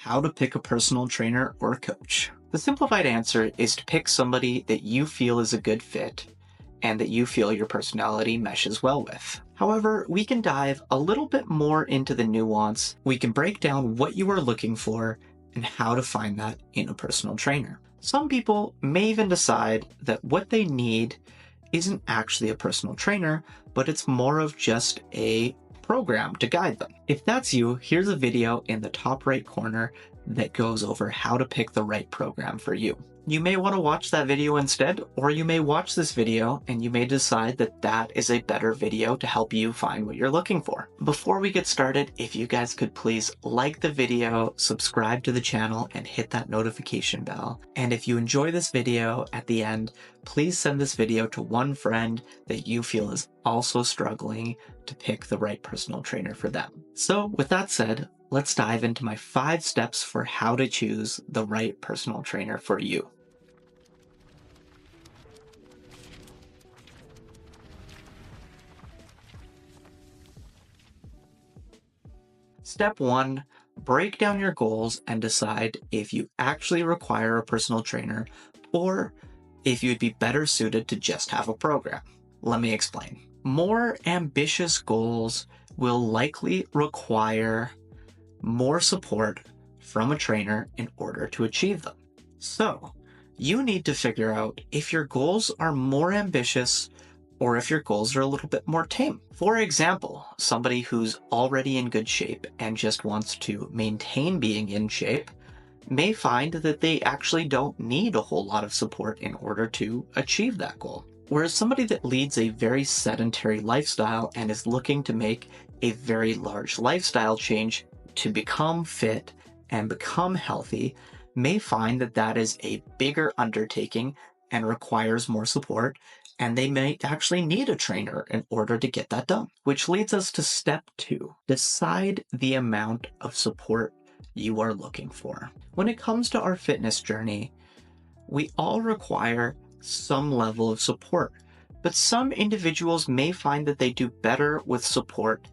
How to pick a personal trainer or coach. The simplified answer is to pick somebody that you feel is a good fit and that you feel your personality meshes well with. However, we can dive a little bit more into the nuance. We can break down what you are looking for and how to find that in a personal trainer. Some people may even decide that what they need isn't actually a personal trainer, but it's more of just a program to guide them. If that's you, here's a video in the top right corner that goes over how to pick the right program for you. You may want to watch that video instead, or you may watch this video and you may decide that that is a better video to help you find what you're looking for. Before we get started, if you guys could please like the video, subscribe to the channel, and hit that notification bell. And if you enjoy this video at the end, please send this video to one friend that you feel is also struggling to pick the right personal trainer for them. So with that said, let's dive into my 5 steps for how to choose the right personal trainer for you. Step 1, break down your goals and decide if you actually require a personal trainer or if you'd be better suited to just have a program. Let me explain. More ambitious goals will likely require more support from a trainer in order to achieve them. So you need to figure out if your goals are more ambitious or if your goals are a little bit more tame. For example, somebody who's already in good shape and just wants to maintain being in shape may find that they actually don't need a whole lot of support in order to achieve that goal. Whereas somebody that leads a very sedentary lifestyle and is looking to make a very large lifestyle change to become fit and become healthy may find that that is a bigger undertaking and requires more support, and they may actually need a trainer in order to get that done. Which leads us to step 2. Decide the amount of support you are looking for. When it comes to our fitness journey, we all require some level of support, but some individuals may find that they do better with support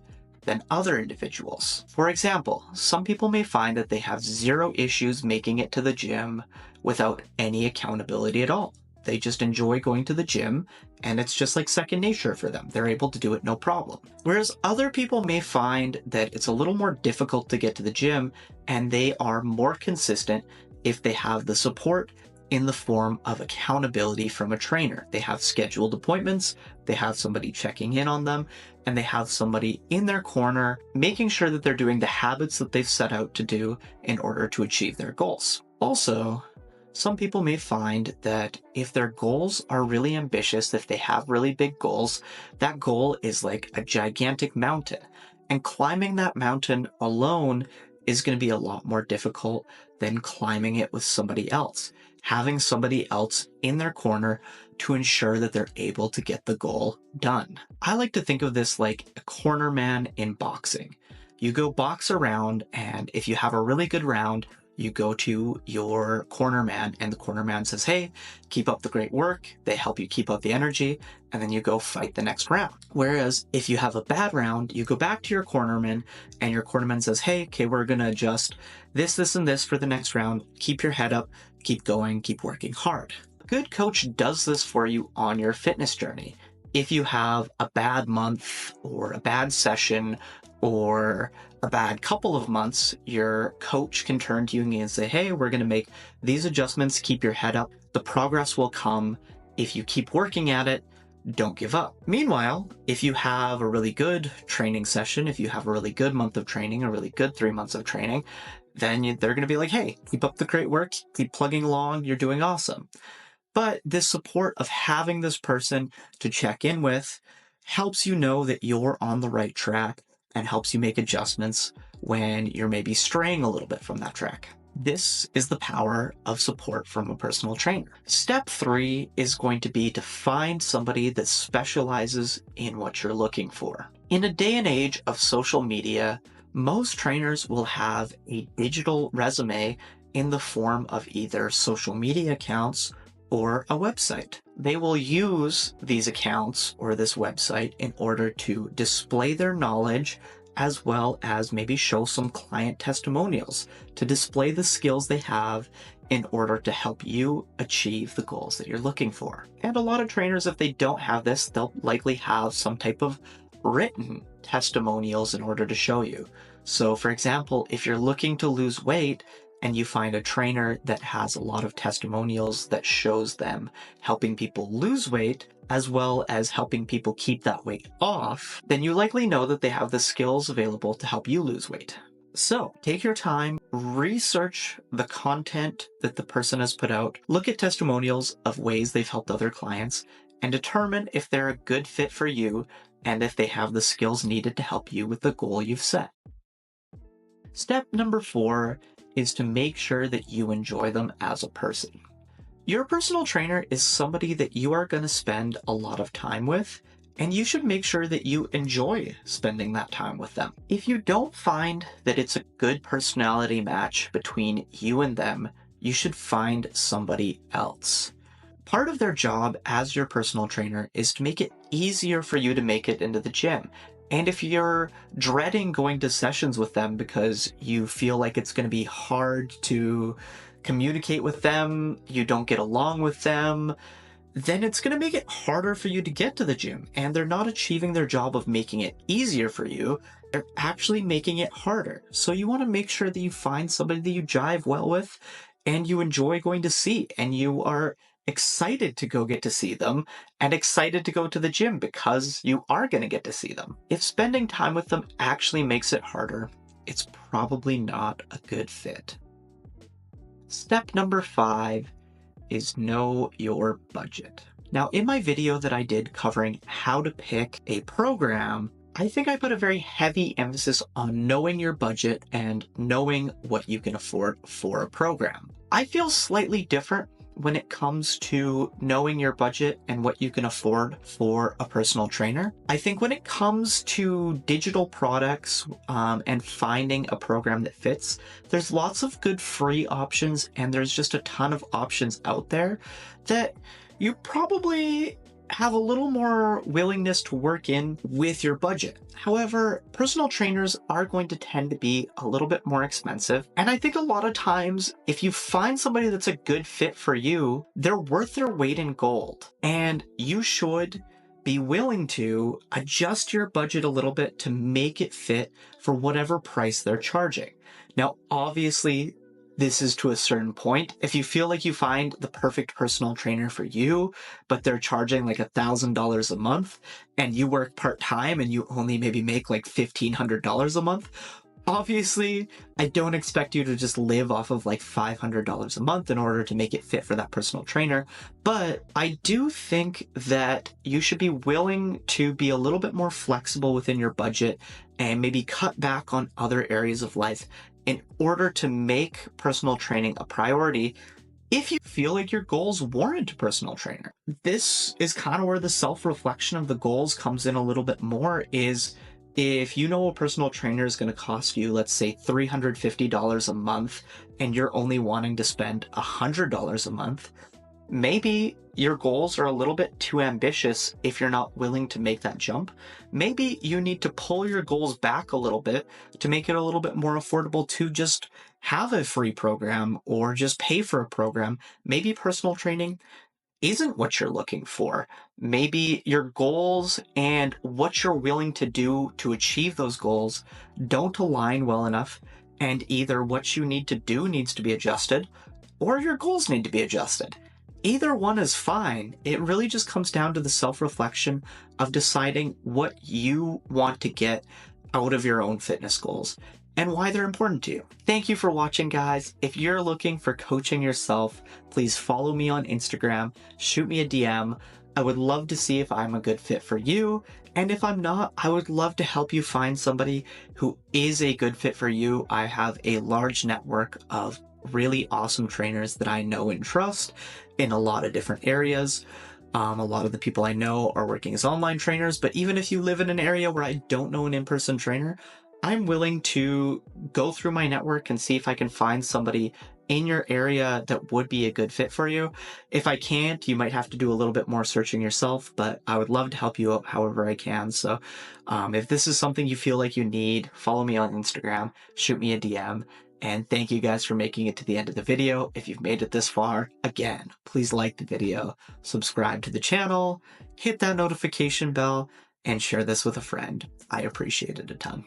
than other individuals. For example, some people may find that they have zero issues making it to the gym without any accountability at all. They just enjoy going to the gym and it's just like second nature for them. They're able to do it no problem. Whereas other people may find that it's a little more difficult to get to the gym and they are more consistent if they have the support in the form of accountability from a trainer. They have scheduled appointments, they have somebody checking in on them, and they have somebody in their corner making sure that they're doing the habits that they've set out to do in order to achieve their goals. Also, some people may find that if their goals are really ambitious, if they have really big goals, that goal is like a gigantic mountain. And climbing that mountain alone is going to be a lot more difficult than climbing it with somebody else. Having somebody else in their corner to ensure that they're able to get the goal done. I like to think of this like a corner man in boxing. You go box around, and if you have a really good round, you go to your corner man and the corner man says, hey, keep up the great work. They help you keep up the energy, and then you go fight the next round. Whereas if you have a bad round, you go back to your cornerman and your cornerman says, hey, okay, we're going to adjust this, and this for the next round. Keep your head up, keep going, keep working hard. A good coach does this for you on your fitness journey. If you have a bad month or a bad session or a bad couple of months, your coach can turn to you and say, hey, we're going to make these adjustments, keep your head up. The progress will come. If you keep working at it, don't give up. Meanwhile, if you have a really good training session, if you have a really good month of training, a really good 3 months of training, then they're going to be like, hey, keep up the great work, keep plugging along, you're doing awesome. But this support of having this person to check in with helps you know that you're on the right track and helps you make adjustments when you're maybe straying a little bit from that track. This is the power of support from a personal trainer. Step 3 is going to be to find somebody that specializes in what you're looking for. In a day and age of social media, most trainers will have a digital resume in the form of either social media accounts or a website. They will use these accounts or this website in order to display their knowledge as well as maybe show some client testimonials to display the skills they have in order to help you achieve the goals that you're looking for. And a lot of trainers, if they don't have this, they'll likely have some type of written testimonials in order to show you. So for example, if you're looking to lose weight and you find a trainer that has a lot of testimonials that shows them helping people lose weight, as well as helping people keep that weight off, then you likely know that they have the skills available to help you lose weight. So take your time, research the content that the person has put out, look at testimonials of ways they've helped other clients, and determine if they're a good fit for you and if they have the skills needed to help you with the goal you've set. Step number 4 is to make sure that you enjoy them as a person. Your personal trainer is somebody that you are going to spend a lot of time with, and you should make sure that you enjoy spending that time with them. If you don't find that it's a good personality match between you and them, you should find somebody else. Part of their job as your personal trainer is to make it easier for you to make it into the gym. And if you're dreading going to sessions with them because you feel like it's going to be hard to communicate with them, you don't get along with them, then it's going to make it harder for you to get to the gym. And they're not achieving their job of making it easier for you. They're actually making it harder. So you want to make sure that you find somebody that you jive well with and you enjoy going to see, and you are excited to go get to see them and excited to go to the gym because you are going to get to see them. If spending time with them actually makes it harder, it's probably not a good fit. Step number 5 is know your budget. Now, in my video that I did covering how to pick a program, I think I put a very heavy emphasis on knowing your budget and knowing what you can afford for a program. I feel slightly different when it comes to knowing your budget and what you can afford for a personal trainer. I think when it comes to digital products and finding a program that fits, there's lots of good free options, and there's just a ton of options out there that you probably have a little more willingness to work in with your budget. However, personal trainers are going to tend to be a little bit more expensive. And I think a lot of times, if you find somebody that's a good fit for you, they're worth their weight in gold. And you should be willing to adjust your budget a little bit to make it fit for whatever price they're charging. Now, obviously, this is to a certain point. If you feel like you find the perfect personal trainer for you, but they're charging like $1,000 a month and you work part-time and you only maybe make like $1,500 a month, obviously, I don't expect you to just live off of like $500 a month in order to make it fit for that personal trainer. But I do think that you should be willing to be a little bit more flexible within your budget and maybe cut back on other areas of life in order to make personal training a priority if you feel like your goals warrant a personal trainer. This is kind of where the self-reflection of the goals comes in a little bit more, is if you know a personal trainer is going to cost you, let's say $350 a month, and you're only wanting to spend $100 a month, maybe your goals are a little bit too ambitious if you're not willing to make that jump. Maybe you need to pull your goals back a little bit to make it a little bit more affordable to just have a free program or just pay for a program. Maybe personal training isn't what you're looking for. Maybe your goals and what you're willing to do to achieve those goals don't align well enough, and either what you need to do needs to be adjusted or your goals need to be adjusted. Either one is fine. It really just comes down to the self-reflection of deciding what you want to get out of your own fitness goals and why they're important to you. Thank you for watching, guys. If you're looking for coaching yourself, please follow me on Instagram, shoot me a DM. I would love to see if I'm a good fit for you. And if I'm not, I would love to help you find somebody who is a good fit for you. I have a large network of really awesome trainers that I know and trust in a lot of different areas. A lot of the people I know are working as online trainers, but even if you live in an area where I don't know an in-person trainer, I'm willing to go through my network and see if I can find somebody in your area that would be a good fit for you. If I can't, you might have to do a little bit more searching yourself, but I would love to help you out however I can. So if this is something you feel like you need, follow me on Instagram, shoot me a DM. And thank you guys for making it to the end of the video. If you've made it this far, again, please like the video, subscribe to the channel, hit that notification bell, and share this with a friend. I appreciate it a ton.